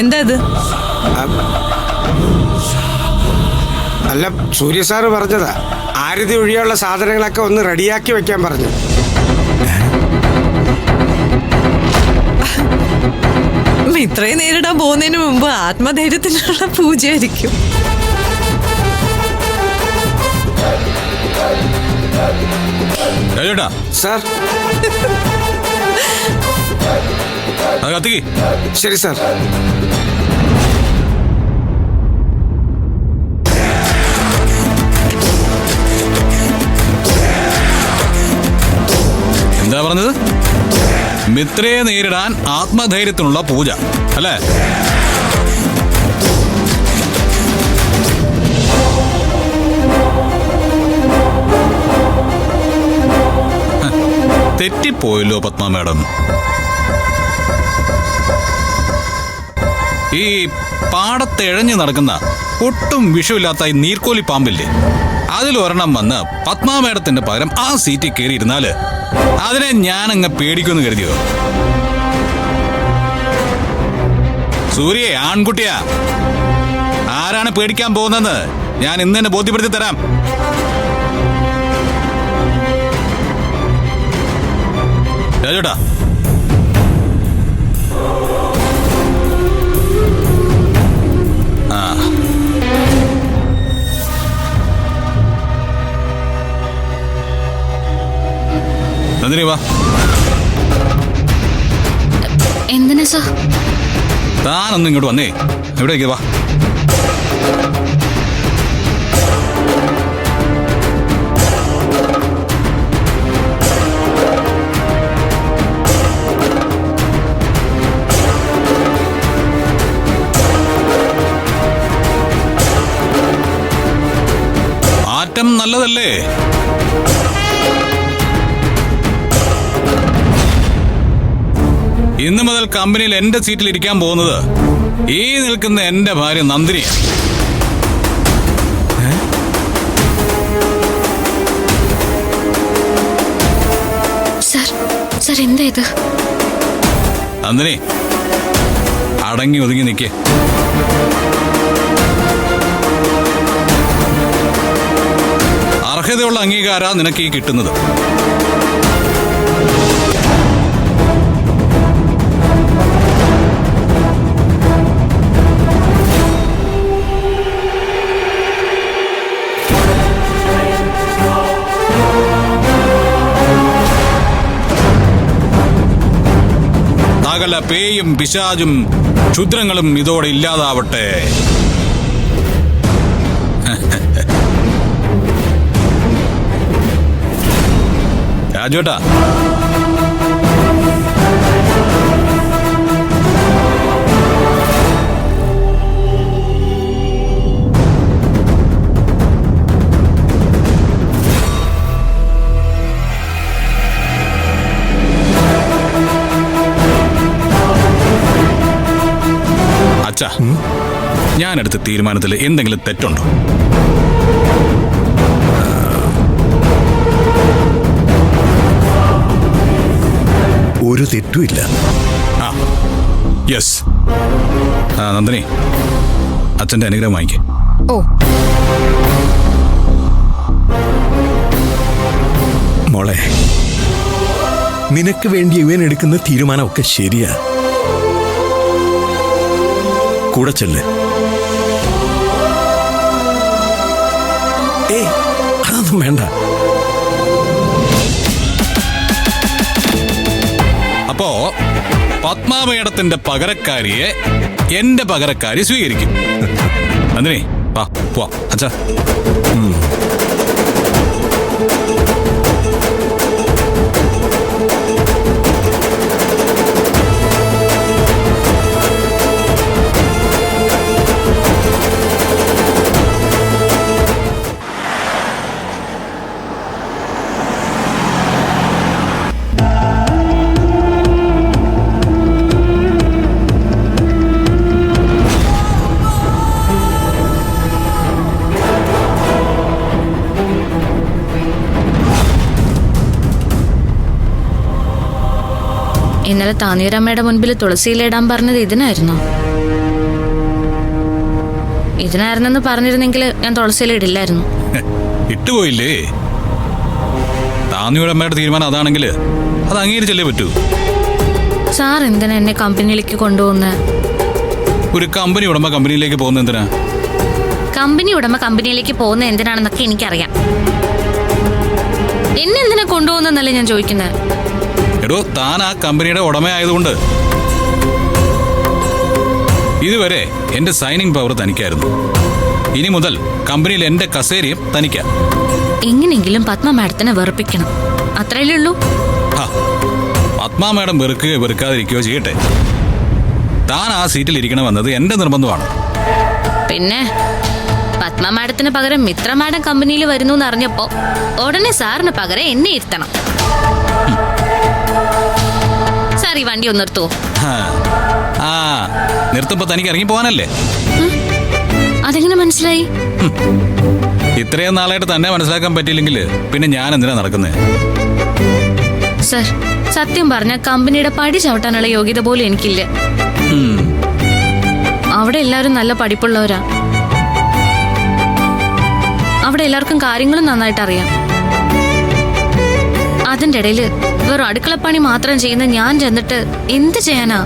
എന്താ ഇത്? അല്ല, സൂര്യ സാറ് പറഞ്ഞതാ, ആരതി ഒഴിയുള്ള സാധനങ്ങളൊക്കെ ഒന്ന് റെഡിയാക്കി വെക്കാൻ പറഞ്ഞു. ഇത്രയും നേരിടാൻ പോകുന്നതിന് മുമ്പ് ആത്മധൈര്യത്തിനുള്ള പൂജയായിരിക്കും. സാർ. ശരി സാർ. എന്താ പറഞ്ഞത്? മിത്രയെ നേരിടാൻ ആത്മധൈര്യത്തിനുള്ള പൂജ അല്ലേ? തെറ്റിപ്പോയല്ലോ പത്മ മാഡം. ഈ പാടത്തെഴഞ്ഞു നടക്കുന്ന ഒട്ടും വിഷമില്ലാത്ത ഈ നീർക്കോലി പാമ്പില്ലേ, അതിലൊരെണ്ണം വന്ന് പത്മ മാഡത്തിന്റെ പകരം ആ സീറ്റിൽ കയറിയിരുന്നാല് അതിനെ ഞാനങ്ങ് പേടിക്കുമെന്ന് കരുതിയോ? സൂര്യ ആൺകുട്ടിയാ, ആരാണ് പേടിക്കാൻ പോകുന്നതെന്ന് ഞാൻ ഇന്ന് തന്നെ ബോധ്യപ്പെടുത്തി തരാം. രാജേട്ടാ, നന്ദിനി വാ. എന്തിനാ സാർ? താനൊന്നും ഇങ്ങോട്ട് വന്നേ. എവിടേക്ക് വാ. മാറ്റം നല്ലതല്ലേ? ഇന്നു മുതൽ കമ്പനിയിൽ എന്റെ സീറ്റിൽ ഇരിക്കാൻ പോകുന്നത് ഈ നിൽക്കുന്ന എന്റെ ഭാര്യ നന്ദിനിയാണ്. സർ, എന്താ ഇത്? നന്ദിനി, അടങ്ങി ഒതുങ്ങി നിൽക്കേ. അർഹതയുള്ള അംഗീകാര നിനക്ക് ഈ കിട്ടുന്നത്. സകല പേയും പിശാചും ക്ഷുദ്രങ്ങളും ഇതോടെ ഇല്ലാതാവട്ടെ. രാജുവേട്ടാ, അച്ഛാ, ഞാനെടുത്ത തീരുമാനത്തിൽ എന്തെങ്കിലും തെറ്റുണ്ടോ? ഒരു തെറ്റുമില്ല. യെസ്. നന്ദിനി, അച്ഛന്റെ അനുഗ്രഹം വാങ്ങിക്കേ. ഓ, മോളെ, നിനക്ക് വേണ്ടി ഇവൻ എടുക്കുന്ന തീരുമാനമൊക്കെ ശരിയാ. കൂടെ ചെല്ല്. അതൊന്നും വേണ്ട. അപ്പോ പത്മാമേടത്തിന്റെ പകരക്കാരിയെ എന്റെ പകരക്കാരി സ്വീകരിക്കും. നന്ദിനി, വാ പോവാം. അച്ഛാ, ഇന്നലെ താനീരമ്മയുടെ മുൻപിൽ തുളസിയിലിടാൻ പറഞ്ഞത് ഇതിനായിരുന്നോ? ഇതിനായിരുന്നെന്ന് പറഞ്ഞിരുന്നെങ്കിൽ ഞാൻ തുളസിയിൽ ഇടില്ലായിരുന്നു. ഇട്ടുപോയില്ലേ? താന്നിയുടെ അമ്മയുടെ തീരുമാനം അതാണെങ്കിൽ അത് അംഗീകരിച്ചല്ലേ പറ്റൂ. സാർ എന്തിനാ എന്നെ കമ്പനിയിലേക്ക് കൊണ്ടുപോകുന്നത്? ഒരു കമ്പനി ഉടമ കമ്പനിയിലേക്ക് പോകുന്ന എന്തിനാ? കമ്പനി ഉടമ കമ്പനിയിലേക്ക് പോകുന്ന എന്തിനാണെന്നൊക്കെ എനിക്കറിയാം. എന്നെ എന്തിനാ കൊണ്ടുപോകുന്നല്ലേ ഞാൻ ചോദിക്കുന്നത്. എടോ, താൻ ആ കമ്പനിയുടെ ഉടമയായതുകൊണ്ട് ഇതുവരെ എന്റെ സൈനിങ് പവർ തനിക്കായിരുന്നു. ഇനി മുതൽ കമ്പനിയിൽ എന്റെ കസേരയും തനിക്കാം. എങ്ങനെയെങ്കിലും പത്മ മാഡത്തിനെ വെറുപ്പിക്കണം, അത്രയല്ലേ ഉള്ളൂ. പത്മ മാഡം വെറുക്കുകയോ വെറുക്കാതിരിക്കുകയോ ചെയ്യട്ടെ, താൻ ആ സീറ്റിൽ ഇരിക്കണമെന്നത് എന്റെ നിർബന്ധമാണ്. പിന്നെ പത്മ മാഡത്തിന് പകരം മിത്ര മാഡം കമ്പനിയിൽ വരുന്നു എന്ന് അറിഞ്ഞപ്പോ ഉടനെ സാറിന് പകരം എന്നെ ഇരുത്തണം. സാർ ഈ വണ്ടി ഒന്ന് നിർത്തുവോ? ആ, നിർത്തുമ്പോ തനിക്ക് ഇറങ്ങി പോകാനല്ലേ? അതെങ്ങനെ മനസ്സിലായി? ഇത്രയും നാളായിട്ട് തന്നെ മനസ്സിലാക്കാൻ പറ്റിയില്ലെങ്കിൽ പിന്നെ ഞാൻ എന്തിനാ നടക്കുന്നത്? സർ, സത്യം പറഞ്ഞ കമ്പനിയുടെ പടി ചവിട്ടാനുള്ള യോഗ്യത പോലും എനിക്കില്ല. അവിടെ എല്ലാവരും നല്ല പഠിപ്പുള്ളവരാ. അവിടെ എല്ലാവർക്കും കാര്യങ്ങളും നന്നായിട്ട് അറിയാം. അതിന്റെ ഇടയില് വെറും അടുക്കളപ്പണി മാത്രം ചെയ്യുന്ന ഞാൻ ചെന്നിട്ട് എന്ത് ചെയ്യാനാ?